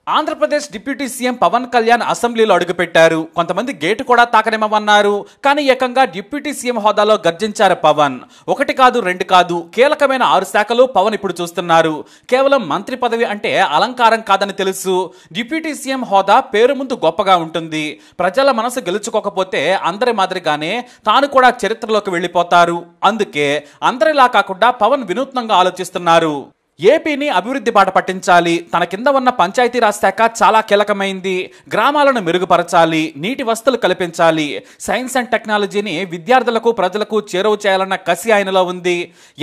Andhra Pradesh deputy CM Pawan Kalyan అసెంబ్లీలో అడుగుపెట్టారు. కొంతమంది గేటు కూడా తాకనివ్వమన్నారు. కానీ ఏకంగా డిప్యూటీ సీఎం హోదాలో గర్జించారు పవన్. ఒకటి కాదు, రెండు కాదు, కీలకమైన 6 శాఖలు పవన్ ఇప్పుడు చూస్తున్నారు. కేవలం మంత్రి పదవి అంటే అలంకారం కాదని తెలుసు. డిప్యూటీ సీఎం హోదా పేరు ముందు గొప్పగా ఉంటుంది. ప్రజల మనసు గెలుచుకోకపోతే అందరి మాదిరిగానే తాను కూడా చరిత్రలోకి వెళ్ళిపోతారు. అందుకే అందరిలా కాకుండా పవన్ వినూత్నంగా ఆలోచిస్తున్నారు. ఏపీని అభివృద్ధి బాట పట్టించాలి. తన కింద ఉన్న పంచాయతీరాజ్ శాఖ చాలా కీలకమైంది. గ్రామాలను మెరుగుపరచాలి, నీటి వసతులు కల్పించాలి, సైన్స్ అండ్ టెక్నాలజీని విద్యార్థులకు ప్రజలకు చేరువ చేయాలన్న కసి ఆయనలో ఉంది.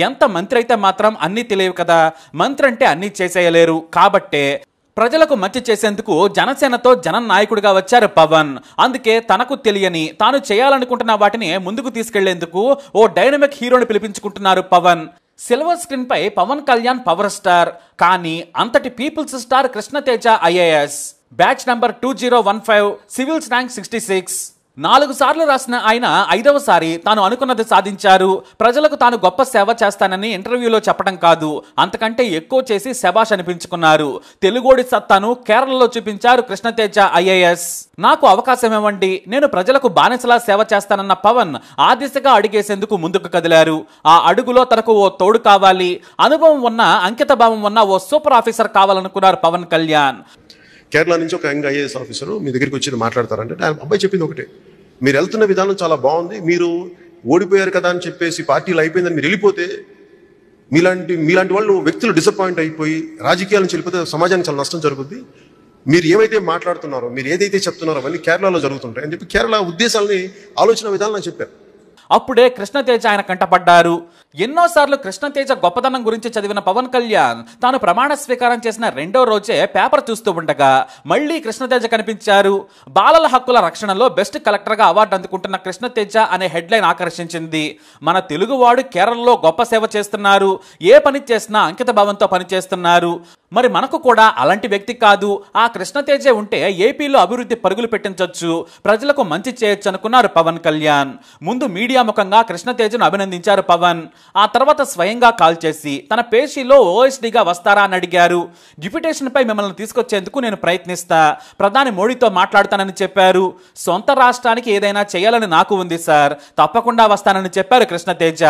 ఎంత మంత్రి అయితే మాత్రం అన్నీ తెలియవు కదా. మంత్రి అంటే అన్నీ చేసేయలేరు. కాబట్టే ప్రజలకు మంచి చేసేందుకు జనసేనతో జనం నాయకుడిగా వచ్చారు పవన్. అందుకే తనకు తెలియని తాను చేయాలనుకుంటున్న వాటిని ముందుకు తీసుకెళ్లేందుకు ఓ డైనమిక్ హీరోని పిలిపించుకుంటున్నారు పవన్. సిల్వర్ స్క్రీన్ పై పవన్ కళ్యాణ్ పవర్ స్టార్, కానీ అంతటి people's star Krishna Teja IAS, batch number 2015, civils rank 66. 4 సార్లు రాసిన ఆయన 5వ సారి తాను అనుకున్నది సాధించారు. ప్రజలకు తాను గొప్ప సేవ చేస్తానని ఇంటర్వ్యూలో చెప్పడం కాదు, అంతకంటే ఎక్కువ చేసి శబాష్ అనిపించుకున్నారు. తెలుగోడి సత్తాను కేరళలో చూపించారు కృష్ణతేజ ఐఏఎస్. నాకు అవకాశం ఇవ్వండి, నేను ప్రజలకు బానిసలా సేవ చేస్తానన్న పవన్ ఆ దిశగా అడిగేసేందుకు ముందుకు కదిలారు. ఆ అడుగులో తనకు ఓ తోడు కావాలి, అనుభవం ఉన్న, అంకిత భావం ఉన్న ఓ సూపర్ ఆఫీసర్ కావాలనుకున్నారు పవన్ కళ్యాణ్. కేరళ నుంచి ఒక యంగ్ ఐఏఎస్ ఆఫీసరు మీ దగ్గరికి వచ్చి మాట్లాడతారంటే ఆయన అబ్బాయి చెప్పింది ఒకటే, మీరు వెళ్తున్న విధానం చాలా బాగుంది, మీరు ఓడిపోయారు కదా అని చెప్పేసి పార్టీలు అయిపోయిందని మీరు వెళ్ళిపోతే మీలాంటి వాళ్ళు వ్యక్తులు డిసప్పాయింట్ అయిపోయి రాజకీయాల నుంచి వెళ్ళిపోతే సమాజానికి చాలా నష్టం జరుగుద్ది. మీరు ఏమైతే మాట్లాడుతున్నారో, మీరు ఏదైతే చెప్తున్నారో అవన్నీ కేరళలో జరుగుతుంటాయి అని చెప్పి కేరళ ఉద్దేశాలని, ఆలోచన విధానం నాకు చెప్పారు. అప్పుడే కృష్ణతేజ ఆయన కంటపడ్డారు. ఎన్నోసార్లు కృష్ణతేజ గొప్పదనం గురించి చదివిన పవన్ కళ్యాణ్ తాను ప్రమాణ స్వీకారం చేసిన 2వ రోజే పేపర్ చూస్తూ ఉండగా మళ్ళీ కృష్ణతేజ కనిపించారు. బాలల హక్కుల రక్షణలో బెస్ట్ కలెక్టర్గా అవార్డు అందుకుంటున్న కృష్ణతేజ అనే హెడ్లైన్ ఆకర్షించింది. మన తెలుగువాడు కేరళలో గొప్ప సేవ చేస్తున్నారు, ఏ పని చేసినా అంకిత భావంతో పనిచేస్తున్నారు. మరి మనకు కూడా అలాంటి వ్యక్తి కాదు, ఆ కృష్ణతేజే ఉంటే ఏపీలో అభివృద్ధి పరుగులు పెట్టించొచ్చు, ప్రజలకు మంచి చేయొచ్చు అనుకున్నారు పవన్ కళ్యాణ్. ముందు మీడియా ముఖంగా కృష్ణతేజను అభినందించారు పవన్. ఆ తర్వాత స్వయంగా కాల్ చేసి తన పేషీలో ఓఎస్డీగా వస్తారా అని అడిగారు. డిప్యుటేషన్ పై మిమ్మల్ని తీసుకొచ్చేందుకు నేను ప్రయత్నిస్తా, ప్రధాని మోడీతో మాట్లాడతానని చెప్పారు. సొంత రాష్ట్రానికి ఏదైనా చేయాలని నాకు ఉంది సార్, తప్పకుండా వస్తానని చెప్పారు కృష్ణతేజ.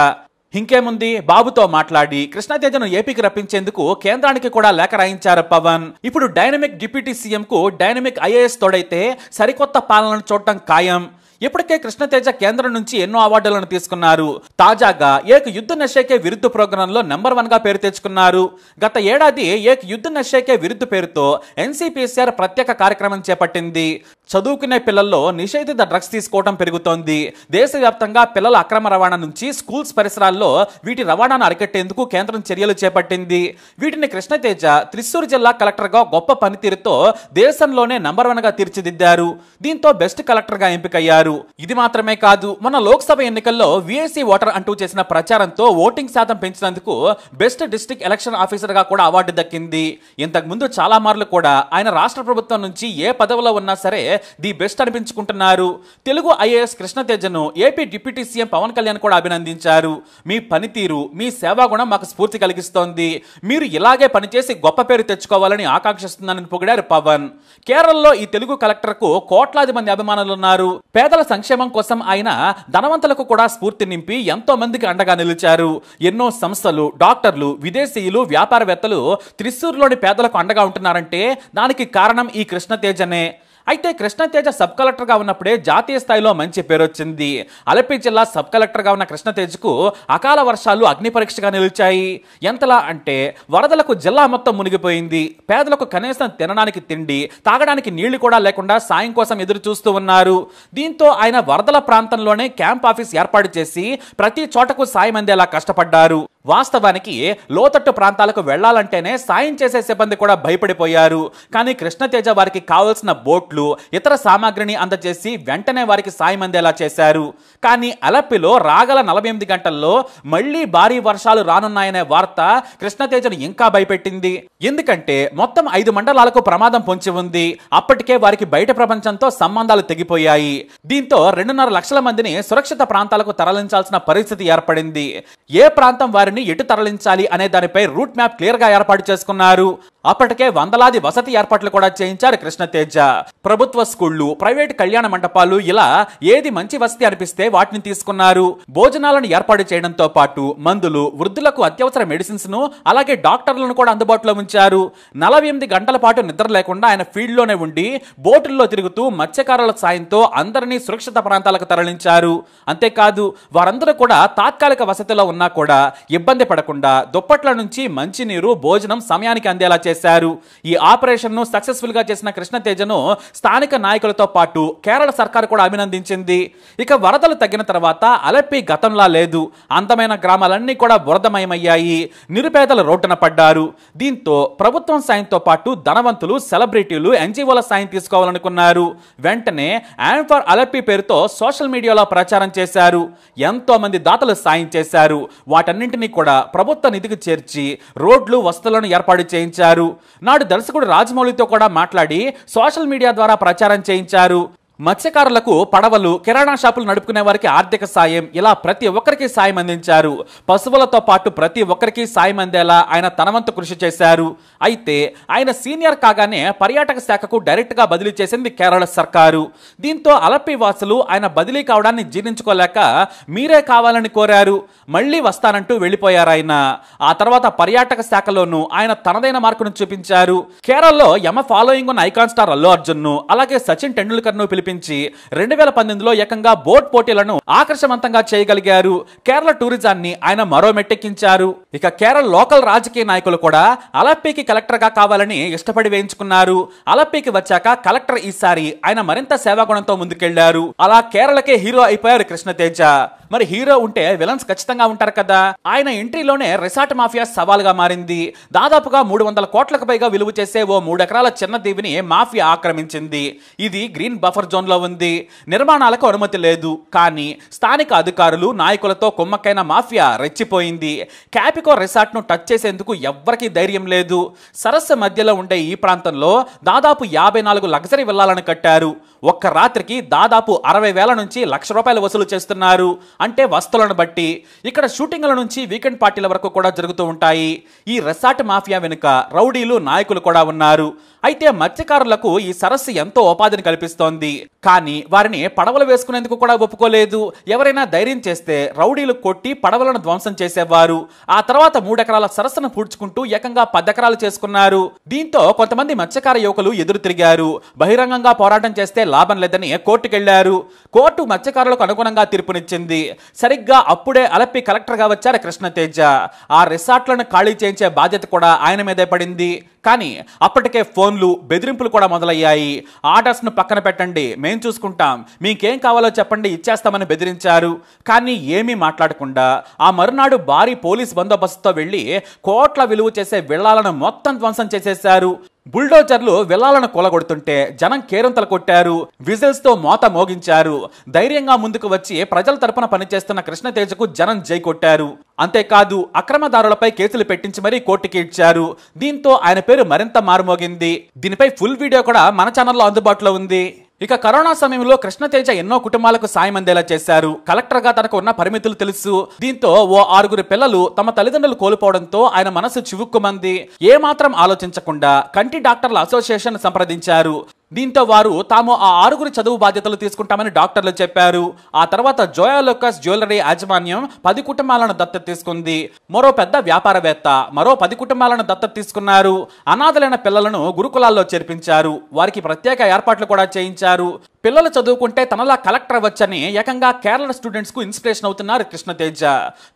ఇంకేముంది, బాబుతో మాట్లాడి కృష్ణతేజను ఏపీకి రప్పించేందుకు కేంద్రానికి కూడా లేఖ రాయించారు పవన్. ఇప్పుడు డైనమిక్ డిప్యూటీ సీఎం కు డైనమిక్ ఐఏఎస్ తోడైతే సరికొత్త పాలనను చూడటం ఖాయం. ఇప్పటికే కృష్ణతేజ కేంద్రం నుంచి ఎన్నో అవార్డులను తీసుకున్నారు. తాజాగా ఏక్ యుద్ధ నషేకే విరుద్ధ ప్రోగ్రాంలో నెంబర్ 1గా పేరు తెచ్చుకున్నారు. గత ఏడాది ఏక్ యుద్ధ నషేకే విరుద్ధ పేరుతో ఎన్సీపీసీఆర్ ప్రత్యేక కార్యక్రమం చేపట్టింది. చదువుకునే పిల్లల్లో నిషేధిత డ్రగ్స్ తీసుకోవడం పెరుగుతోంది. దేశవ్యాప్తంగా పిల్లల అక్రమ రవాణా నుంచి స్కూల్స్ పరిసరాల్లో వీటి రవాణాను అరికట్టేందుకు కేంద్రం చర్యలు చేపట్టింది. వీటిని కృష్ణతేజ త్రిశూర్ జిల్లా కలెక్టర్గా గొప్ప పనితీరుతో దేశంలోనే నెంబర్ 1గా తీర్చిదిద్దారు. దీంతో బెస్ట్ కలెక్టర్గా ఎంపికయ్యారు. ఇది మాత్రమే కాదు, మన లోక్సభ ఎన్నికల్లో విఐసి ఓటర్ అంటూ చేసిన ప్రచారంతో ఓటింగ్ శాతం పెంచినందుకు బెస్ట్ డిస్ట్రిక్ట్ ఎలక్షన్ ఆఫీసర్ గా కూడా అవార్డు దక్కింది. ఇంతకు ముందు చాలా మార్లు కూడా ఆయన రాష్ట్ర ప్రభుత్వం నుంచి ఏ పదవిలో ఉన్నా సరే ది బెస్ట్ అనిపించుకుంటున్నారు. తెలుగు ఐఏఎస్ కృష్ణతేజను AP deputy CM Pawan Kalyan కూడా అభినందించారు. మీ పనితీరు, మీ సేవా గుణం మాకు స్ఫూర్తి కలిగిస్తోంది, మీరు ఇలాగే పనిచేసి గొప్ప పేరు తెచ్చుకోవాలని ఆకాంక్షిస్తున్నానని పొగిడారు పవన్. కేరళలో ఈ తెలుగు కలెక్టర్ కు కోట్లాది మంది అభిమానులు ఉన్నారు. పేదల సంక్షేమం కోసం ఆయన ధనవంతులకు కూడా స్ఫూర్తి నింపి ఎంతో మందికి అండగా నిలిచారు. ఎన్నో సంస్థలు, డాక్టర్లు, విదేశీయులు, వ్యాపారవేత్తలు త్రిశూర్లోని పేదలకు అండగా ఉంటున్నారంటే దానికి కారణం ఈ కృష్ణతేజనే. అయితే కృష్ణతేజ సబ్ కలెక్టర్గా ఉన్నప్పుడే జాతీయ స్థాయిలో మంచి పేరు వచ్చింది. అలపి జిల్లా సబ్ కలెక్టర్గా ఉన్న కృష్ణతేజకు అకాల వర్షాలు అగ్ని పరీక్షగా నిలిచాయి. ఎంతలా అంటే వరదలకు జిల్లా మొత్తం మునిగిపోయింది. పేదలకు కనీసం తినడానికి తిండి, తాగడానికి నీళ్లు కూడా లేకుండా సాయం కోసం ఎదురు చూస్తూ ఉన్నారు. దీంతో ఆయన వరదల ప్రాంతంలోనే క్యాంప్ ఆఫీస్ ఏర్పాటు చేసి ప్రతి చోటకు సాయం అందేలా కష్టపడ్డారు. వాస్తవానికి లోతట్టు ప్రాంతాలకు వెళ్లాలంటేనే సాయం చేసే సిబ్బంది కూడా భయపడిపోయారు. కానీ కృష్ణతేజ వారికి కావలసిన బోట్లు, ఇతర సామాగ్రిని అందజేసి వెంటనే వారికి సాయం అందేలా చేశారు. కానీ అలప్పిలో రాగల 48 గంటల్లో మళ్లీ భారీ వర్షాలు రానున్నాయనే వార్త కృష్ణతేజను ఇంకా భయపెట్టింది. ఎందుకంటే మొత్తం 5 మండలాలకు ప్రమాదం పొంచి ఉంది. అప్పటికే వారికి బయట ప్రపంచంతో సంబంధాలు తెగిపోయాయి. దీంతో 2.5 లక్షల మందిని సురక్షిత ప్రాంతాలకు తరలించాల్సిన పరిస్థితి ఏర్పడింది. ఏ ప్రాంతం వారిని వారిని ఎటు తరలించాలి అనే దానిపై రూట్ మ్యాప్ క్లియర్ గా ఏర్పాటు చేసుకున్నారు. అప్పటికే వందలాది వసతి ఏర్పాట్లు కూడా చేయించారు కృష్ణతేజ. ప్రభుత్వ స్కూళ్లు, ప్రైవేట్ కళ్యాణ మండపాలు, ఇలా ఏది మంచి వసతి అనిపిస్తే వాటిని తీసుకున్నారు. భోజనాలను ఏర్పాటు చేయడంతో పాటు మందులు, వృద్ధులకు అత్యవసర మెడిసిన్స్ ను, అలాగే డాక్టర్లను కూడా అందుబాటులో ఉంచారు. 48 గంటల పాటు నిద్ర లేకుండా ఆయన ఫీల్డ్ లోనే ఉండి బోటుల్లో తిరుగుతూ మత్స్యకారుల సాయంతో అందరినీ సురక్షిత ప్రాంతాలకు తరలించారు. అంతేకాదు వారందరూ కూడా తాత్కాలిక వసతిలో ఉన్నా కూడా ఇబ్బంది పడకుండా దుప్పట్ల నుంచి మంచినీరు, భోజనం సమయానికి అందేలా చేశారు. ఈ ఆపరేషన్ ను సక్సెస్ఫుల్ గా చేసిన కృష్ణతేజను స్థానిక నాయకులతో పాటు కేరళ సర్కార్ కూడా అభినందించింది. ఇక వరదలు తగ్గిన తర్వాత అలెప్పి గతంలా లేదు. అందమైన గ్రామాలన్నీ కూడా బురదమయమయ్యాయి. నిరుపేదలు రోడ్డున పడ్డారు. దీంతో ప్రభుత్వం సాయంతో పాటు ధనవంతులు, సెలబ్రిటీలు, ఎన్జిఓల సాయం తీసుకోవాలనుకున్నారు. వెంటనే యామ్ ఫర్ అలెప్పి పేరుతో సోషల్ మీడియాలో ప్రచారం చేశారు. ఎంతో మంది దాతలు సాయం చేశారు. వాటన్నింటినీ కూడా ప్రభుత్వ నిధికి చేర్చి రోడ్లు, వసతులను ఏర్పాటు చేయించారు. నాడు దర్శకుడు రాజమౌళితో కూడా మాట్లాడి సోషల్ మీడియా ద్వారా ప్రచారం చేయించారు. మత్స్యకారులకు పడవలు, కిరాణా షాపులు నడుపుకునే వారికి ఆర్థిక సాయం, ఇలా ప్రతి ఒక్కరికి సాయం అందించారు. పశువులతో పాటు ప్రతి ఒక్కరికి సాయం అందేలా ఆయన తనవంతు కృషి చేశారు. అయితే ఆయన సీనియర్ కాగానే పర్యాటక శాఖకు డైరెక్ట్ గా బదిలీ చేసింది కేరళ సర్కారు. దీంతో అలప్పి వాసులు ఆయన బదిలీ కావడాన్ని జీర్ణించుకోలేక మీరే కావాలని కోరారు. మళ్లీ వస్తానంటూ వెళ్లిపోయారు ఆయన. ఆ తర్వాత పర్యాటక శాఖలోనూ ఆయన తనదైన మార్కును చూపించారు. కేరళలో యమ ఫాలోయింగ్ ఉన్న ఐకాన్ స్టార్ అల్లు అర్జున్ ను, అలాగే సచిన్ టెండూల్కర్ ను పిలిపించి 2018లో ఏకంగా బోట్ పోటీలను ఆకర్షవంతంగా చేయగలిగారు. కేరళ టూరిజాన్ని ఆయన మరో మెట్టెక్కించారు. ఇక కేరళ లోకల్ రాజకీయ నాయకులు కూడా అలప్పికి కలెక్టర్ గా కావాలని ఇష్టపడి వేయించుకున్నారు. అలప్పికి వచ్చాక కలెక్టర్ ఈసారి ఆయన మరింత సేవాగుణంతో ముందుకెళ్లారు. అలా కేరళకే హీరో అయిపోయారు కృష్ణతేజ. మరి హీరో ఉంటే విలన్స్ ఖచ్చితంగా ఉంటారు కదా. ఆయన ఎంట్రీలోనే రిసార్ట్ మాఫియా సవాల్గా మారింది. దాదాపుగా 300 కోట్లకు పైగా విలువ చేసే ఓ 3 ఎకరాల చిన్న దీవిని మాఫియా ఆక్రమించింది. ఇది గ్రీన్ బఫర్ జోన్ లో ఉంది. నిర్మాణాలకు అనుమతి లేదు. కానీ స్థానిక అధికారులు, నాయకులతో కుమ్మక్కైన మాఫియా రెచ్చిపోయింది. క్యాపికో రిసార్ట్ ను టచ్ చేసేందుకు ఎవ్వరికీ ధైర్యం లేదు. సరస్సు మధ్యలో ఉండే ఈ ప్రాంతంలో దాదాపు 54 లగ్జరీ విల్లాలను కట్టారు. ఒక్క రాత్రికి దాదాపు 60,000 నుంచి ₹1,00,000 వసూలు చేస్తున్నారు. అంటే వస్తువులను బట్టి. ఇక్కడ షూటింగ్ల నుంచి వీకెండ్ పార్టీల వరకు కూడా జరుగుతూ ఉంటాయి. ఈ రిసార్ట్ మాఫియా వెనుక రౌడీలు, నాయకులు కూడా ఉన్నారు. అయితే మత్స్యకారులకు ఈ సరస్సు ఎంతో ఉపాధిని కల్పిస్తోంది. కానీ వారిని పడవలు వేసుకునేందుకు కూడా ఒప్పుకోలేదు. ఎవరైనా ధైర్యం చేస్తే రౌడీలు కొట్టి పడవలను ధ్వంసం చేసేవారు. ఆ తర్వాత 3 ఎకరాల సరస్సును పూడ్చుకుంటూ ఏకంగా 10 ఎకరాలు చేసుకున్నారు. దీంతో కొంతమంది మత్స్యకార యువకులు ఎదురు తిరిగారు. బహిరంగంగా పోరాటం చేస్తే లాభం లేదని కోర్టుకెళ్లారు. కోర్టు మత్స్యకారులకు అనుగుణంగా తీర్పునిచ్చింది. సరిగ్గా అప్పుడే అలప్పి కలెక్టర్ గా వచ్చారు కృష్ణతేజ. ఆ రిసార్ట్లను ఖాళీ చేయించే బాధ్యత కూడా ఆయన మీదే పడింది. కానీ అప్పటికే ఫోన్లు, బెదిరింపులు కూడా మొదలయ్యాయి. ఆర్డర్స్ ను పక్కన పెట్టండి, మేం చూసుకుంటాం, మీకేం కావాలో చెప్పండి, ఇచ్చేస్తామని బెదిరించారు. కానీ ఏమీ మాట్లాడకుండా ఆ మరునాడు భారీ పోలీస్ బందోబస్తుతో వెళ్లి కోట్ల విలువ చేసే విల్లాలను మొత్తం ధ్వంసం చేసేశారు. బుల్డోజర్లు విల్లాలను కూలగొడుతుంటే జనం కేరింతలు కొట్టారు. విజిల్స్ తో మోత మోగించారు. ధైర్యంగా ముందుకు వచ్చి ప్రజల తరపున పనిచేస్తున్న కృష్ణతేజకు జనం జై కొట్టారు. అంతేకాదు అక్రమదారులపై కేసులు పెట్టించి మరీ కోర్టుకి ఇచ్చారు. దీంతో ఆయన పేరు మరింత మారుమోగింది. దీనిపై ఫుల్ వీడియో కూడా మన ఛానల్లో అందుబాటులో ఉంది. ఇక కరోనా సమయంలో కృష్ణతేజ ఎన్నో కుటుంబాలకు సాయం అందేలా చేశారు. కలెక్టర్ గా తనకు ఉన్న పరిమితులు తెలుసు. దీంతో ఓ 6 పిల్లలు తమ తల్లిదండ్రులు కోల్పోవడంతో ఆయన మనసు చివుక్కుమంది. ఏమాత్రం ఆలోచించకుండా కంటి డాక్టర్ల అసోసియేషన్ సంప్రదించారు. దీంతో వారు తాము ఆ 6 చదువు బాధ్యతలు తీసుకుంటామని డాక్టర్లు చెప్పారు. ఆ తర్వాత జోయా లూకాస్ జ్యువెలరీ యాజమాన్యం 10 కుటుంబాలను దత్తత తీసుకుంది. మరో పెద్ద వ్యాపారవేత్త మరో 10 కుటుంబాలను దత్తత తీసుకున్నారు. అనాథలైన పిల్లలను గురుకులాల్లో చేర్పించారు. వారికి ప్రత్యేక ఏర్పాట్లు కూడా చేయించారు. పిల్లలు చదువుకుంటే తనలా కలెక్టర్ అవ్వచ్చని ఏకంగా కేరళ స్టూడెంట్స్ కు ఇన్స్పిరేషన్ అవుతున్నారు కృష్ణతేజ.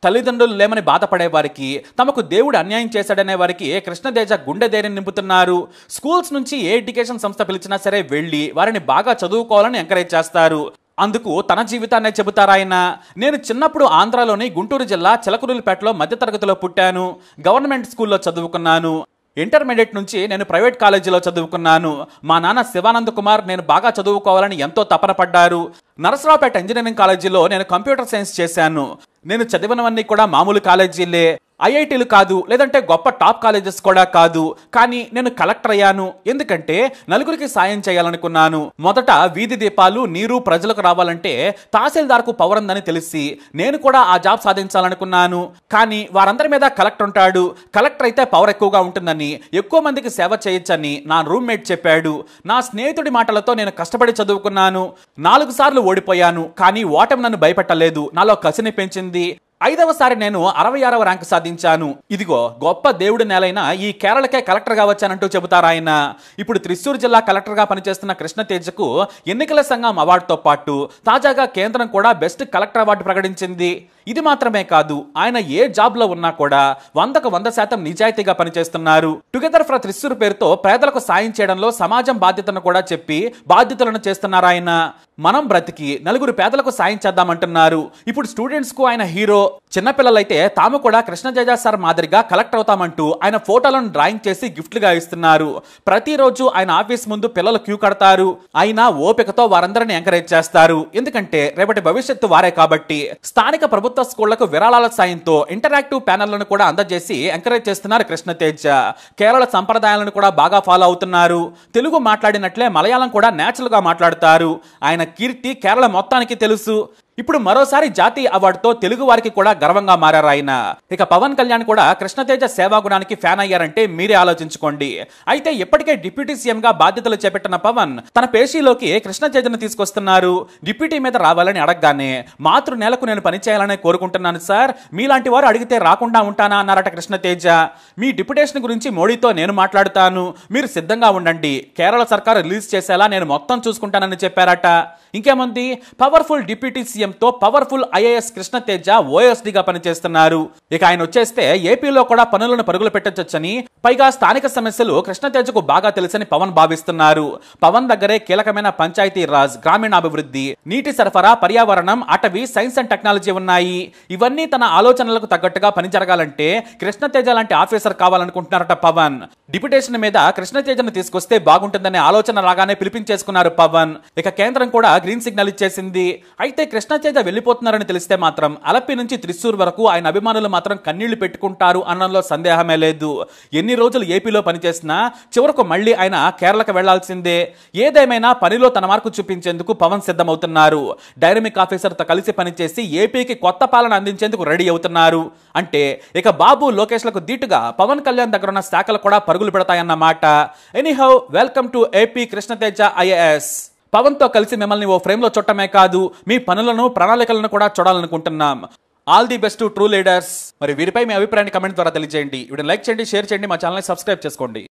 తల్లిదండ్రులు లేమని బాధపడే వారికి, తమకు దేవుడు అన్యాయం చేశాడనే వారికి కృష్ణతేజ గుండె ధైర్యం నింపుతున్నారు. స్కూల్స్ నుంచి ఏ ఎడ్యుకేషన్ సంస్థ పిలిచినా సరే వెళ్లి వారిని బాగా చదువుకోవాలని ఎంకరేజ్ చేస్తారు. అందుకు తన జీవితాన్నే చెబుతారాయన. నేను చిన్నప్పుడు ఆంధ్రాలోని గుంటూరు జిల్లా చిలకలూరిపేటలో మధ్యతరగతిలో పుట్టాను. గవర్నమెంట్ స్కూల్లో చదువుకున్నాను. ఇంటర్మీడియట్ నుంచి నేను ప్రైవేట్ కాలేజీలో చదువుకున్నాను. మా నాన్న శివానంద్ కుమార్ నేను బాగా చదువుకోవాలని ఎంతో తపన పడ్డారు. నరసరావుపేట ఇంజనీరింగ్ కాలేజీలో నేను కంప్యూటర్ సైన్స్ చేశాను. నేను చదివినవన్నీ కూడా మామూలు కాలేజీలే. ఐఐటీలు కాదు, లేదంటే గొప్ప టాప్ కాలేజెస్ కూడా కాదు, కానీ నేను కలెక్టర్ అయ్యాను ఎందుకంటే నలుగురికి సాయం చేయాలనుకున్నాను. మొదట వీధి దీపాలు, నీరు ప్రజలకు రావాలంటే తహసీల్దార్కు పవర్ ఉందని తెలిసి నేను కూడా ఆ జాబ్ సాధించాలనుకున్నాను. కానీ వారందరి మీద కలెక్టర్ ఉంటాడు, కలెక్టర్ అయితే పవర్ ఎక్కువగా ఉంటుందని, ఎక్కువ మందికి సేవ చేయొచ్చని నా రూమ్మేట్ చెప్పాడు. నా స్నేహితుడి మాటలతో నేను కష్టపడి చదువుకున్నాను. 4 సార్లు ఓడిపోయాను, కానీ ఓటమి నన్ను భయపెట్టలేదు, నాలో కసిని పెంచింది. 5వసారి నేను 66వ ర్యాంకు సాధించాను. ఇదిగో గొప్ప దేవుడి నేలైన ఈ కేరళకే కలెక్టర్గా వచ్చానంటూ చెబుతారు ఆయన. ఇప్పుడు త్రిశూర్ జిల్లా కలెక్టర్గా పనిచేస్తున్న కృష్ణతేజకు ఎన్నికల సంఘం అవార్డుతో పాటు తాజాగా కేంద్రం కూడా బెస్ట్ కలెక్టర్ అవార్డు ప్రకటించింది. ఇది మాత్రమే కాదు, ఆయన ఏ జాబ్ లో ఉన్నా కూడా 100కు 100% నిజాయితీగా పనిచేస్తున్నారు. టుగెదర్ ఫర్ త్రిశూర్ పేరుతో పేదలకు సాయం చేయడంలో సమాజం బాధ్యతను కూడా చెప్పి బాధ్యతలను చేస్తున్నారు ఆయన. మనం బ్రతికి నలుగురు పేదలకు సాయం చేద్దామంటున్నారు. ఇప్పుడు స్టూడెంట్స్ కు ఆయన హీరో. చిన్నపిల్లలైతే తాము కూడా కృష్ణతేజ సార్ మాదిరిగా కలెక్టర్ అవుతామంటూ ఆయన ఫోటోలను డ్రాయింగ్ చేసి గిఫ్ట్లుగా ఇస్తున్నారు. ప్రతిరోజు ఆయన ఆఫీస్ ముందు పిల్లలు క్యూ కడతారు. ఆయన ఓపికతో వారందరిని ఎంకరేజ్ చేస్తారు, ఎందుకంటే రేపటి భవిష్యత్తు వారే కాబట్టి. స్థానిక ప్రభుత్వ స్కూళ్లకు విరాళాల సాయంతో ఇంటరాక్టివ్ ప్యానెళ్లను కూడా అందజేసి ఎంకరేజ్ చేస్తున్నారు కృష్ణతేజ. కేరళ సంప్రదాయాలను కూడా బాగా ఫాలో అవుతున్నారు. తెలుగు మాట్లాడినట్లే మలయాళం కూడా నేచురల్ గా మాట్లాడతారు. ఆయన కీర్తి కేరళ మొత్తానికి తెలుసు. ఇప్పుడు మరోసారి జాతీయ అవార్డుతో తెలుగు వారికి కూడా గర్వంగా మారారు ఆయన. ఇక పవన్ కళ్యాణ్ కూడా కృష్ణతేజ సేవాగుణానికి ఫ్యాన్ అయ్యారంటే మీరే ఆలోచించుకోండి. అయితే ఇప్పటికే డిప్యూటీ సీఎం గా బాధ్యతలు చేపట్టిన పవన్ తన పేషీలోకి కృష్ణతేజను తీసుకొస్తున్నారు. డిప్యూటీ మీద రావాలని అడగగానే మాతృ నేలకు నేను పనిచేయాలని కోరుకుంటున్నాను సార్, మీలాంటి వారు అడిగితే రాకుండా ఉంటానా అన్నారట కృష్ణతేజ. మీ డిప్యుటేషన్ గురించి మోడీతో నేను మాట్లాడుతాను, మీరు సిద్ధంగా ఉండండి, కేరళ సర్కార్ రిలీజ్ చేసేలా నేను మొత్తం చూసుకుంటానని చెప్పారట. ఇంకేముంది, పవర్ఫుల్ డిప్యూటీ సీఎం తో పవర్ఫుల్ ఐఏఎస్ కృష్ణతేజ ఓఎస్డీ గా పనిచేస్తున్నారు. ఇక ఆయన వచ్చేస్తే ఏపీలో కూడా పనులను పరుగులు పెట్టొచ్చని, పైగా స్థానిక సమస్యలు కృష్ణతేజకు బాగా తెలుసని పవన్ భావిస్తున్నారు. పవన్ దగ్గరే కీలకమైన పంచాయతీ రాజ్, గ్రామీణాభివృద్ధి, నీటి సరఫరా, పర్యావరణం, అటవీ, సైన్స్ అండ్ టెక్నాలజీ ఉన్నాయి. ఇవన్నీ తన ఆలోచనలకు తగ్గట్టుగా పని జరగాలంటే కృష్ణతేజ లాంటి ఆఫీసర్ కావాలనుకుంటున్నారట పవన్. డిప్యుటేషన్ మీద కృష్ణతేజను తీసుకొస్తే బాగుంటుందనే ఆలోచన లాగానే పిలిపించేసుకున్నారు పవన్. ఇక కేంద్రం కూడా గ్రీన్ సిగ్నల్ ఇచ్చేసింది. అయితే కృష్ణతేజ వెళ్లిపోతున్నారని తెలిస్తే మాత్రం అలపి నుంచి త్రిశూర్ వరకు ఆయన అభిమానులు మాత్రం కన్నీళ్లు పెట్టుకుంటారు అనడంలో సందేహమే లేదు. ఎన్ని రోజులు ఏపీలో పనిచేసినా చివరకు మళ్ళీ ఆయన కేరళకు వెళ్లాల్సిందే. ఏదేమైనా పనిలో తన మార్కు చూపించేందుకు పవన్ సిద్ధమవుతున్నారు. డైనమిక్ ఆఫీసర్ తో కలిసి పనిచేసి ఏపీకి కొత్త పాలన అందించేందుకు రెడీ అవుతున్నారు. అంటే ఇక బాబు లోకేష్లకు దీటుగా పవన్ కళ్యాణ్ దగ్గర ఉన్న శాఖలు కూడా పరుగులు పెడతాయన్నమాట. Anyhow, welcome to AP Krishnateja IAS. Pawan తో కలిసి మిమ్మల్ని ఓ ఫ్రేమ్ లో చూడటమే కాదు, మీ పనులను, ప్రణాళికలను కూడా చూడాలనుకుంటున్నాం. All the best to true leaders. మరి వీరిపై మీ అభిప్రాయాన్ని కమెంట్ ద్వారా తెలియజేయండి. వీడియోని లైక్ చేయండి, షేర్ చేయండి, మా ఛానల్ని సబ్స్క్రైబ్ చేసుకోండి.